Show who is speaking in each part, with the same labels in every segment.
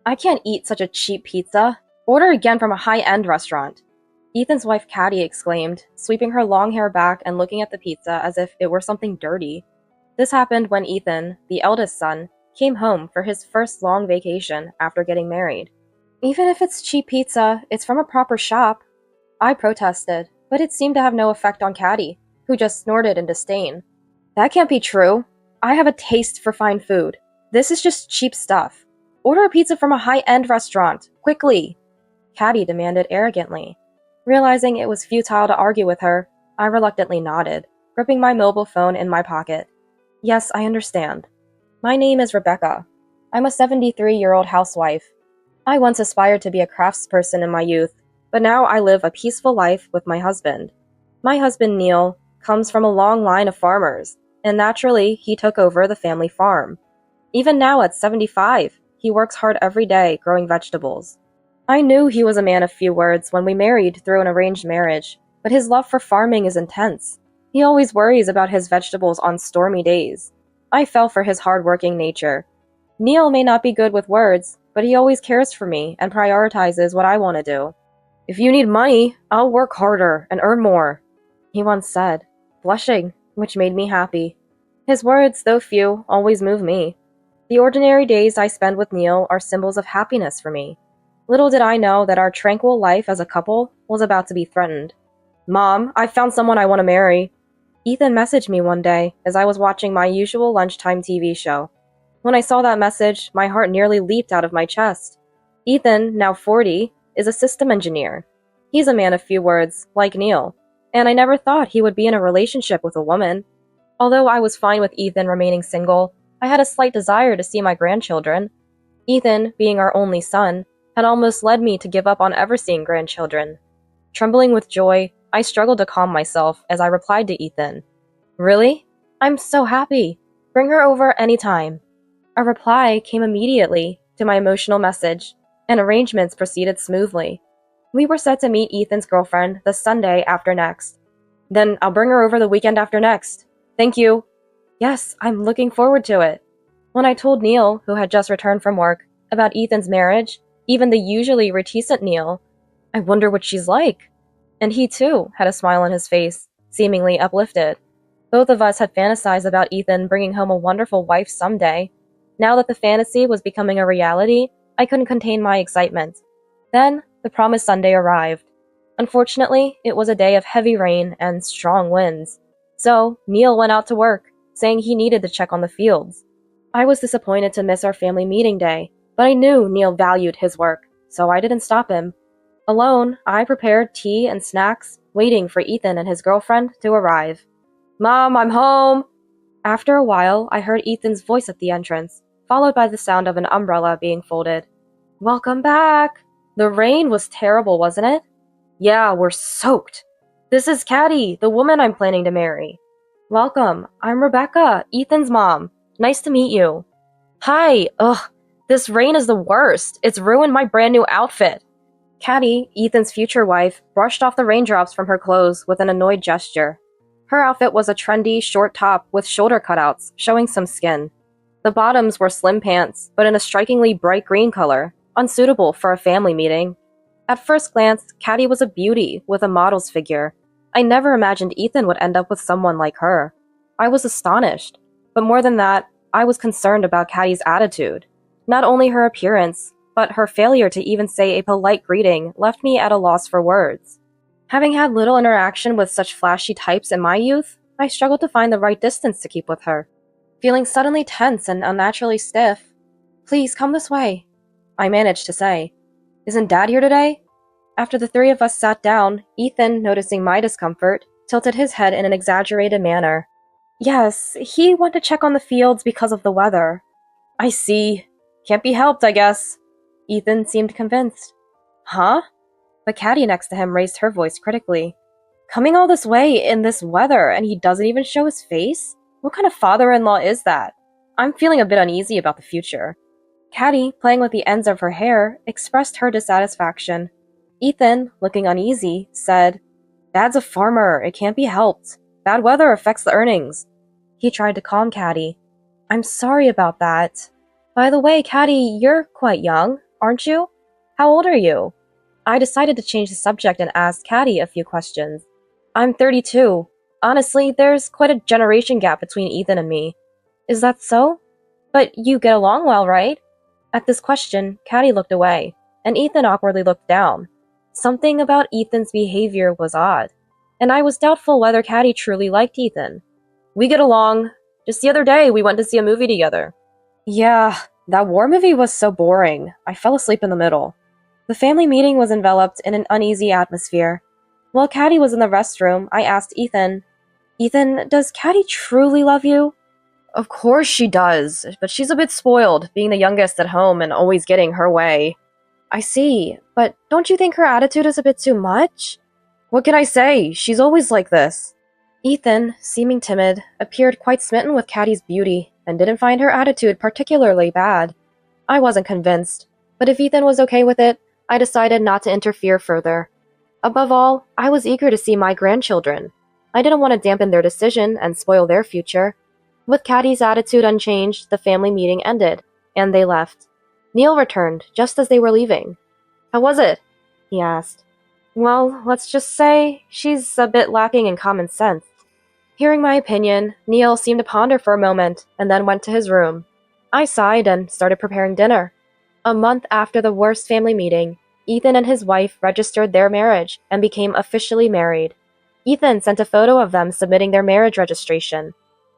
Speaker 1: I can't eat such a cheap pizza. Order again from a high-end restaurant. Ethan's wife Caddy exclaimed, sweeping her long hair back and looking at the pizza as if it were something dirty. This happened when Ethan, the eldest son, came home for his first long vacation after getting married. Even if it's cheap pizza, it's from a proper shop. I protested, but it seemed to have no effect on Caddy, who just snorted in disdain. That can't be true. I have a taste for fine food. This is just cheap stuff. Order a pizza from a high-end restaurant, quickly, Caddy demanded arrogantly. Realizing it was futile to argue with her, I reluctantly nodded, gripping my mobile phone in my pocket. Yes, I understand. My name is Rebecca. I'm a 73-year-old housewife. I once aspired to be a craftsperson in my youth, but now I live a peaceful life with my husband. My husband, Neil, comes from a long line of farmers, and naturally, he took over the family farm. Even now at 75, he works hard every day growing vegetables. I knew he was a man of few words when we married through an arranged marriage, but his love for farming is intense. He always worries about his vegetables on stormy days. I fell for his hard-working nature. Neil may not be good with words, but he always cares for me and prioritizes what I want to do. If you need money, I'll work harder and earn more, he once said, blushing, which made me happy. His words, though few, always move me. The ordinary days I spend with Neil are symbols of happiness for me. Little did I know that our tranquil life as a couple was about to be threatened. Mom, I found someone I want to marry. Ethan messaged me one day as I was watching my usual lunchtime TV show. When I saw that message, my heart nearly leaped out of my chest. Ethan, now 40, is a system engineer. He's a man of few words, like Neil, and I never thought he would be in a relationship with a woman. Although I was fine with Ethan remaining single, I had a slight desire to see my grandchildren. Ethan, being our only son, had almost led me to give up on ever seeing grandchildren. Trembling with joy, I struggled to calm myself as I replied to Ethan. Really? I'm so happy. Bring her over anytime. A reply came immediately to my emotional message, and arrangements proceeded smoothly. We were set to meet Ethan's girlfriend the Sunday after next. Then I'll bring her over the weekend after next. Thank you. Yes, I'm looking forward to it. When I told Neil, who had just returned from work, about Ethan's marriage, even the usually reticent Neil, I wonder what she's like. And he too had a smile on his face, seemingly uplifted. Both of us had fantasized about Ethan bringing home a wonderful wife someday. Now that the fantasy was becoming a reality, I couldn't contain my excitement. Then, the promised Sunday arrived. Unfortunately, it was a day of heavy rain and strong winds. So, Neil went out to work, saying he needed to check on the fields. I was disappointed to miss our family meeting day, but I knew Neil valued his work, so I didn't stop him. Alone, I prepared tea and snacks, waiting for Ethan and his girlfriend to arrive. Mom, I'm home! After a while, I heard Ethan's voice at the entrance, followed by the sound of an umbrella being folded. Welcome back! The rain was terrible, wasn't it? Yeah, we're soaked. This is Caddy, the woman I'm planning to marry. Welcome, I'm Rebecca, Ethan's mom. Nice to meet you. Hi, this rain is the worst. It's ruined my brand new outfit. Caddy, Ethan's future wife, brushed off the raindrops from her clothes with an annoyed gesture. Her outfit was a trendy, short top with shoulder cutouts, showing some skin. The bottoms were slim pants, but in a strikingly bright green color, unsuitable for a family meeting. At first glance, Caddy was a beauty with a model's figure. I never imagined Ethan would end up with someone like her. I was astonished, but more than that, I was concerned about Caddy's attitude. Not only her appearance, but her failure to even say a polite greeting left me at a loss for words. Having had little interaction with such flashy types in my youth, I struggled to find the right distance to keep with her. Feeling suddenly tense and unnaturally stiff, "Please come this way," I managed to say. "Isn't Dad here today?" After the three of us sat down, Ethan, noticing my discomfort, tilted his head in an exaggerated manner. "Yes, he went to check on the fields because of the weather." "I see. Can't be helped, I guess." Ethan seemed convinced. "Huh?" The caddy next to him raised her voice critically. "Coming all this way in this weather and he doesn't even show his face? What kind of father-in-law is that? I'm feeling a bit uneasy about the future." Caddy, playing with the ends of her hair, expressed her dissatisfaction. Ethan, looking uneasy, said, "Dad's a farmer. It can't be helped. Bad weather affects the earnings." He tried to calm Caddy. "I'm sorry about that. By the way, Caddy, you're quite young. aren't you? How old are you? I decided to change the subject and ask Caddy a few questions. I'm 32. Honestly, there's quite a generation gap between Ethan and me. Is that so? But you get along well, right? At this question, Caddy looked away, and Ethan awkwardly looked down. Something about Ethan's behavior was odd, and I was doubtful whether Caddy truly liked Ethan. We get along. Just the other day, we went to see a movie together. Yeah, that war movie was so boring. I fell asleep in the middle. The family meeting was enveloped in an uneasy atmosphere. While Caddy was in the restroom, I asked Ethan, Ethan, does Caddy truly love you? Of course she does, but she's a bit spoiled, being the youngest at home and always getting her way. I see, but don't you think her attitude is a bit too much? What can I say? She's always like this. Ethan, seeming timid, appeared quite smitten with Caddy's beauty and didn't find her attitude particularly bad. I wasn't convinced, but if Ethan was okay with it, I decided not to interfere further. Above all, I was eager to see my grandchildren. I didn't want to dampen their decision and spoil their future. With Caddy's attitude unchanged, the family meeting ended, and they left. Neil returned just as they were leaving. How was it? He asked. Well, let's just say she's a bit lacking in common sense. Hearing my opinion, Neil seemed to ponder for a moment and then went to his room. I sighed and started preparing dinner. A month after the worst family meeting, Ethan and his wife registered their marriage and became officially married. Ethan sent a photo of them submitting their marriage registration.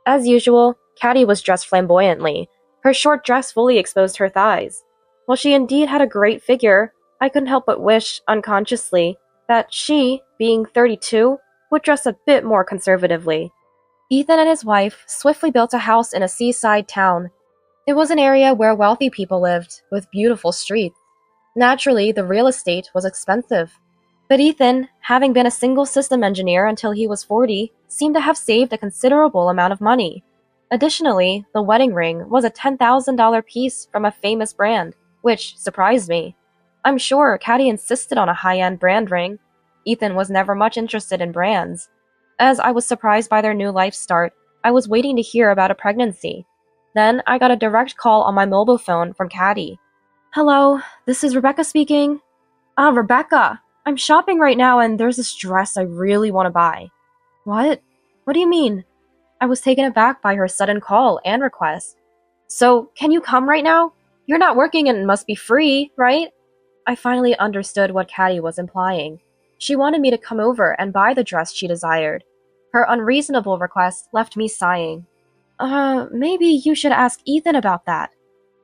Speaker 1: As usual, Caddy was dressed flamboyantly. Her short dress fully exposed her thighs. While she indeed had a great figure, I couldn't help but wish, unconsciously, that she, being 32, would dress a bit more conservatively. Ethan and his wife swiftly built a house in a seaside town. It was an area where wealthy people lived, with beautiful streets. Naturally, the real estate was expensive. But Ethan, having been a single system engineer until he was 40, seemed to have saved a considerable amount of money. Additionally, the wedding ring was a $10,000 piece from a famous brand, which surprised me. I'm sure Caddy insisted on a high-end brand ring. Ethan was never much interested in brands. As I was surprised by their new life start, I was waiting to hear about a pregnancy. Then I got a direct call on my mobile phone from Caddy. Hello, this is Rebecca speaking. Rebecca, I'm shopping right now and there's this dress I really want to buy. What? What do you mean? I was taken aback by her sudden call and request. So, can you come right now? You're not working and must be free, right? I finally understood what Caddy was implying. She wanted me to come over and buy the dress she desired. Her unreasonable request left me sighing. Maybe you should ask Ethan about that.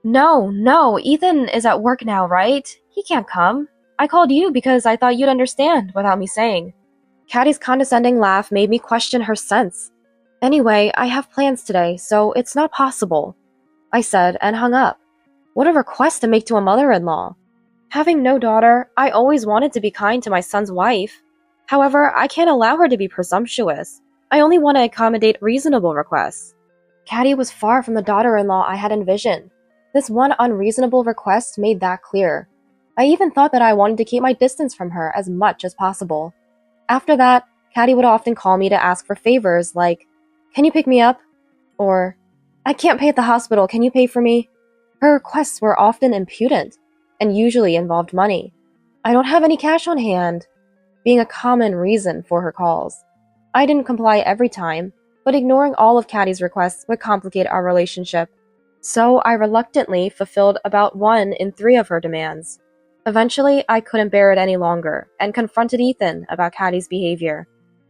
Speaker 1: No, Ethan is at work now, right? He can't come. I called you because I thought you'd understand without me saying. Caddy's condescending laugh made me question her sense. Anyway, I have plans today, so it's not possible, I said and hung up. What a request to make to a mother-in-law. Having no daughter, I always wanted to be kind to my son's wife. However, I can't allow her to be presumptuous. I only want to accommodate reasonable requests. Caddy was far from the daughter-in-law I had envisioned. This one unreasonable request made that clear. I even thought that I wanted to keep my distance from her as much as possible. After that, Caddy would often call me to ask for favors like, "Can you pick me up?" Or, "I can't pay at the hospital, can you pay for me?" Her requests were often impudent, and usually involved money. "I don't have any cash on hand," being a common reason for her calls. I didn't comply every time, but ignoring all of Caddy's requests would complicate our relationship. So I reluctantly fulfilled about 1 in 3 of her demands. Eventually, I couldn't bear it any longer and confronted Ethan about Caddy's behavior.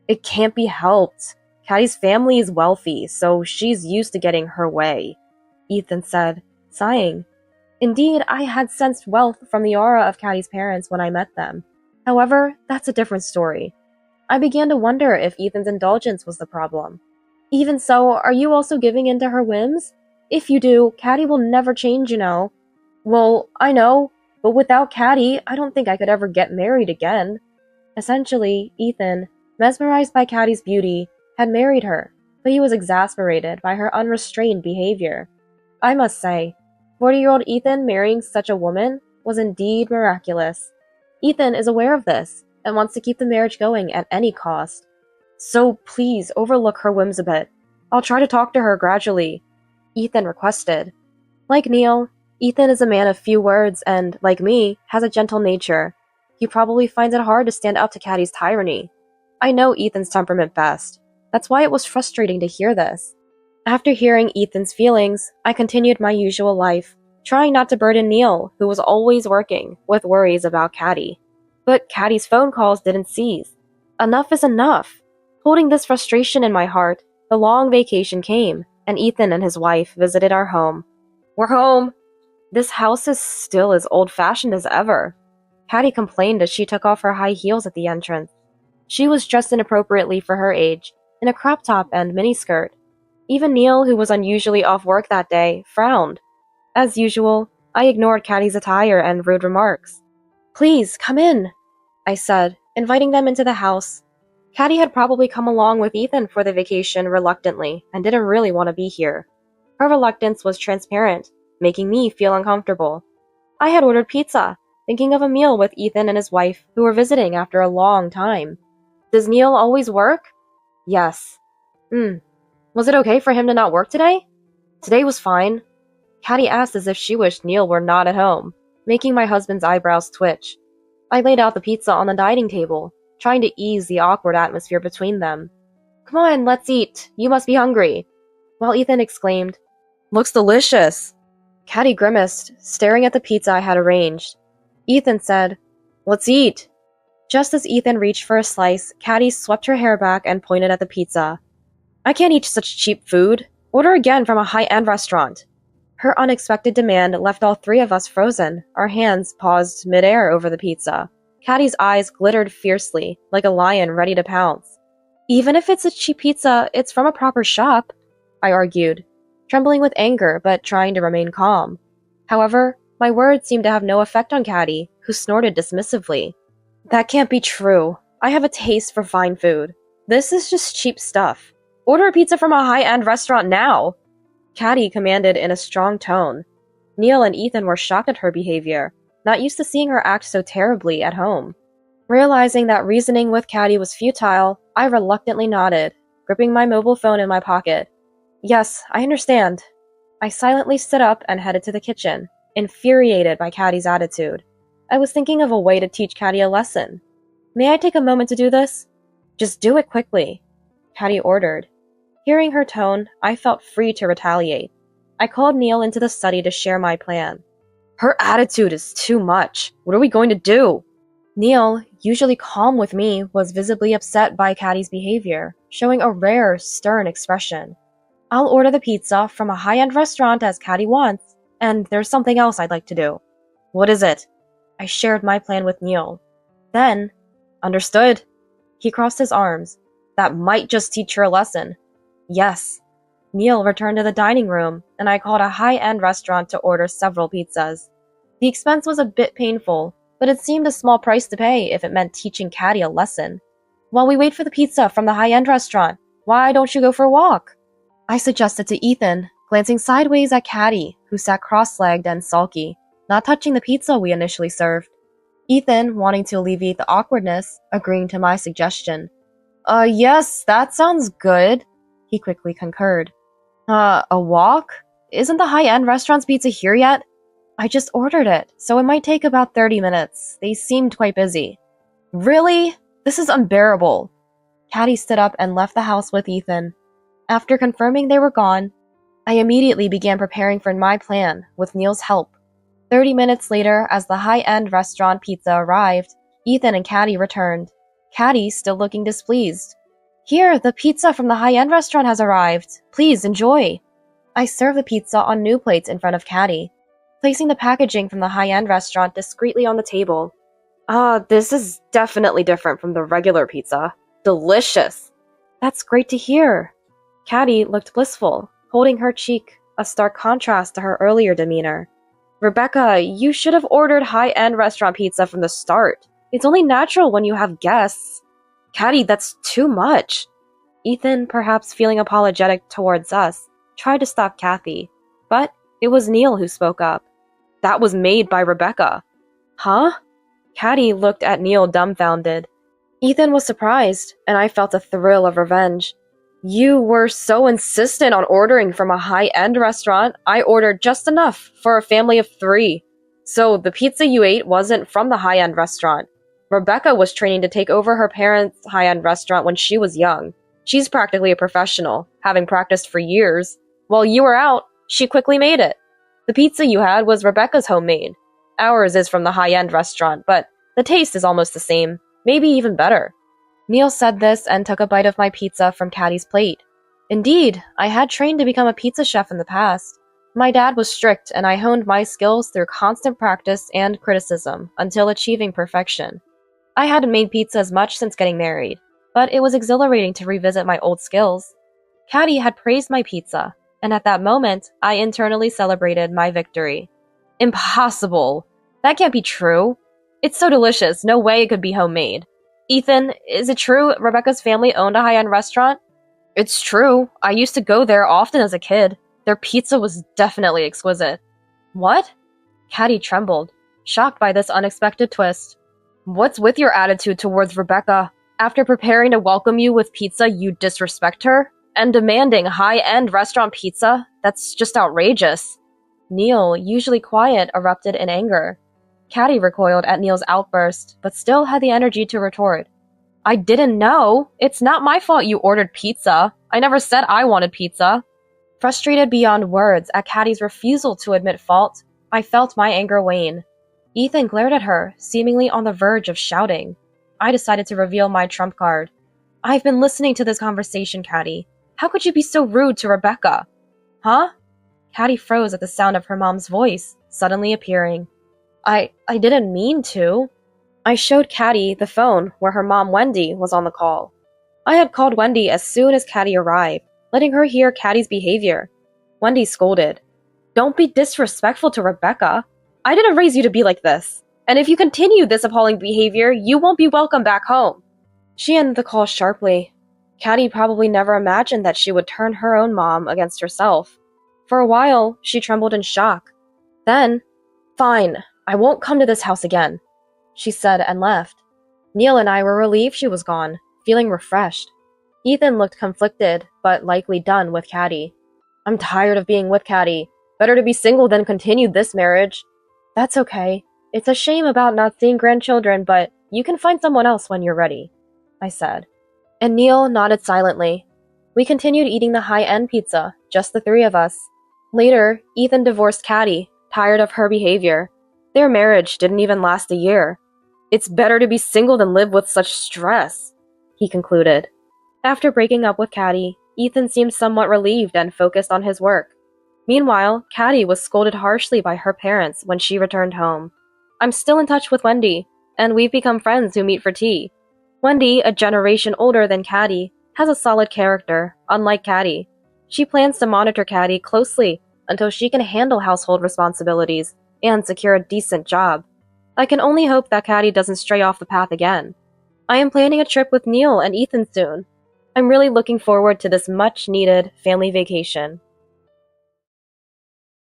Speaker 1: It can't be helped. Caddy's family is wealthy, so she's used to getting her way, Ethan said, sighing. Indeed, I had sensed wealth from the aura of Caddy's parents when I met them. However, that's a different story. I began to wonder if Ethan's indulgence was the problem. Even so, are you also giving in to her whims? If you do, Caddy will never change, you know. Well, I know, but without Caddy, I don't think I could ever get married again. Essentially, Ethan, mesmerized by Caddy's beauty, had married her, but he was exasperated by her unrestrained behavior. I must say, 40-year-old Ethan marrying such a woman was indeed miraculous. Ethan is aware of this and wants to keep the marriage going at any cost. So please overlook her whims a bit. I'll try to talk to her gradually, Ethan requested. Like Neil, Ethan is a man of few words and, like me, has a gentle nature. He probably finds it hard to stand up to Caddy's tyranny. I know Ethan's temperament best. That's why it was frustrating to hear this. After hearing Ethan's feelings, I continued my usual life, trying not to burden Neil, who was always working, with worries about Caddy. But Caddy's phone calls didn't cease. Enough is enough. Holding this frustration in my heart, the long vacation came, and Ethan and his wife visited our home. We're home! This house is still as old-fashioned as ever. Caddy complained as she took off her high heels at the entrance. She was dressed inappropriately for her age, in a crop top and miniskirt. Even Neil, who was unusually off work that day, frowned. As usual, I ignored Caddy's attire and rude remarks. Please, come in, I said, inviting them into the house. Caddy had probably come along with Ethan for the vacation reluctantly and didn't really want to be here. Her reluctance was transparent, making me feel uncomfortable. I had ordered pizza, thinking of a meal with Ethan and his wife, who were visiting after a long time. Does Neil always work? Yes. Was it okay for him to not work today? Today was fine. Caddy asked as if she wished Neil were not at home, making my husband's eyebrows twitch. I laid out the pizza on the dining table, trying to ease the awkward atmosphere between them. Come on, let's eat. You must be hungry. While Ethan exclaimed, Looks delicious. Caddy grimaced, staring at the pizza I had arranged. Ethan said, Let's eat. Just as Ethan reached for a slice, Caddy swept her hair back and pointed at the pizza. I can't eat such cheap food. Order again from a high-end restaurant. Her unexpected demand left all three of us frozen, our hands paused midair over the pizza. Caddy's eyes glittered fiercely, like a lion ready to pounce. Even if it's a cheap pizza, it's from a proper shop, I argued, trembling with anger but trying to remain calm. However, my words seemed to have no effect on Caddy, who snorted dismissively. That can't be true. I have a taste for fine food. This is just cheap stuff. Order a pizza from a high-end restaurant now! Caddy commanded in a strong tone. Neil and Ethan were shocked at her behavior, not used to seeing her act so terribly at home. Realizing that reasoning with Caddy was futile, I reluctantly nodded, gripping my mobile phone in my pocket. Yes, I understand. I silently stood up and headed to the kitchen, infuriated by Caddy's attitude. I was thinking of a way to teach Caddy a lesson. May I take a moment to do this? Just do it quickly, Caddy ordered. Hearing her tone, I felt free to retaliate. I called Neil into the study to share my plan. Her attitude is too much. What are we going to do? Neil, usually calm with me, was visibly upset by Caddy's behavior, showing a rare, stern expression. I'll order the pizza from a high-end restaurant as Caddy wants, and there's something else I'd like to do. What is it? I shared my plan with Neil. Then, understood. He crossed his arms. That might just teach her a lesson. Yes. Neil returned to the dining room, and I called a high-end restaurant to order several pizzas. The expense was a bit painful, but it seemed a small price to pay if it meant teaching Caddy a lesson. While we wait for the pizza from the high-end restaurant, why don't you go for a walk? I suggested to Ethan, glancing sideways at Caddy, who sat cross-legged and sulky, not touching the pizza we initially served. Ethan, wanting to alleviate the awkwardness, agreeing to my suggestion. Yes, that sounds good, he quickly concurred. A walk? Isn't the high-end restaurant's pizza here yet? I just ordered it, so it might take about 30 minutes. They seemed quite busy. Really? This is unbearable. Caddy stood up and left the house with Ethan. After confirming they were gone, I immediately began preparing for my plan, with Neil's help. 30 minutes later, as the high-end restaurant pizza arrived, Ethan and Caddy returned. Caddy still looking displeased. Here, the pizza from the high-end restaurant has arrived. Please enjoy. I served the pizza on new plates in front of Caddy, placing the packaging from the high-end restaurant discreetly on the table. This is definitely different from the regular pizza. Delicious. That's great to hear. Caddy looked blissful, holding her cheek, a stark contrast to her earlier demeanor. Rebecca, you should have ordered high-end restaurant pizza from the start. It's only natural when you have guests. Caddy, that's too much. Ethan, perhaps feeling apologetic towards us, tried to stop Kathy, but it was Neil who spoke up. That was made by Rebecca. Huh? Caddy looked at Neil dumbfounded. Ethan was surprised, and I felt a thrill of revenge. You were so insistent on ordering from a high-end restaurant, I ordered just enough for a family of 3. So the pizza you ate wasn't from the high-end restaurant. Rebecca was training to take over her parents' high-end restaurant when she was young. She's practically a professional, having practiced for years. While you were out, she quickly made it. The pizza you had was Rebecca's homemade. Ours is from the high-end restaurant, but the taste is almost the same, maybe even better. Neil said this and took a bite of my pizza from Caddy's plate. Indeed, I had trained to become a pizza chef in the past. My dad was strict, and I honed my skills through constant practice and criticism until achieving perfection. I hadn't made pizzas much since getting married, but it was exhilarating to revisit my old skills. Caddy had praised my pizza, and at that moment, I internally celebrated my victory. Impossible! That can't be true. It's so delicious, no way it could be homemade. Ethan, is it true Rebecca's family owned a high-end restaurant? It's true. I used to go there often as a kid. Their pizza was definitely exquisite. What? Caddy trembled, shocked by this unexpected twist. What's with your attitude towards Rebecca? After preparing to welcome you with pizza, you disrespect her? And demanding high-end restaurant pizza? That's just outrageous. Neil, usually quiet, erupted in anger. Caddy recoiled at Neil's outburst, but still had the energy to retort. I didn't know. It's not my fault you ordered pizza. I never said I wanted pizza. Frustrated beyond words at Caddy's refusal to admit fault, I felt my anger wane. Ethan glared at her, seemingly on the verge of shouting. I decided to reveal my trump card. I've been listening to this conversation, Caddy. How could you be so rude to Rebecca? Huh? Caddy froze at the sound of her mom's voice, suddenly appearing. I didn't mean to. I showed Caddy the phone where her mom Wendy was on the call. I had called Wendy as soon as Caddy arrived, letting her hear Caddy's behavior. Wendy scolded. Don't be disrespectful to Rebecca. I didn't raise you to be like this. And if you continue this appalling behavior, you won't be welcome back home. She ended the call sharply. Caddy probably never imagined that she would turn her own mom against herself. For a while, she trembled in shock. Then, fine, I won't come to this house again, she said and left. Neil and I were relieved she was gone, feeling refreshed. Ethan looked conflicted, but likely done with Caddy. I'm tired of being with Caddy. Better to be single than continue this marriage. That's okay. It's a shame about not seeing grandchildren, but you can find someone else when you're ready, I said. And Neil nodded silently. We continued eating the high-end pizza, just the 3 of us. Later, Ethan divorced Caddy, tired of her behavior. Their marriage didn't even last a year. It's better to be single than live with such stress, he concluded. After breaking up with Caddy, Ethan seemed somewhat relieved and focused on his work. Meanwhile, Caddy was scolded harshly by her parents when she returned home. I'm still in touch with Wendy, and we've become friends who meet for tea. Wendy, a generation older than Caddy, has a solid character, unlike Caddy. She plans to monitor Caddy closely until she can handle household responsibilities and secure a decent job. I can only hope that Caddy doesn't stray off the path again. I am planning a trip with Neil and Ethan soon. I'm really looking forward to this much-needed family vacation.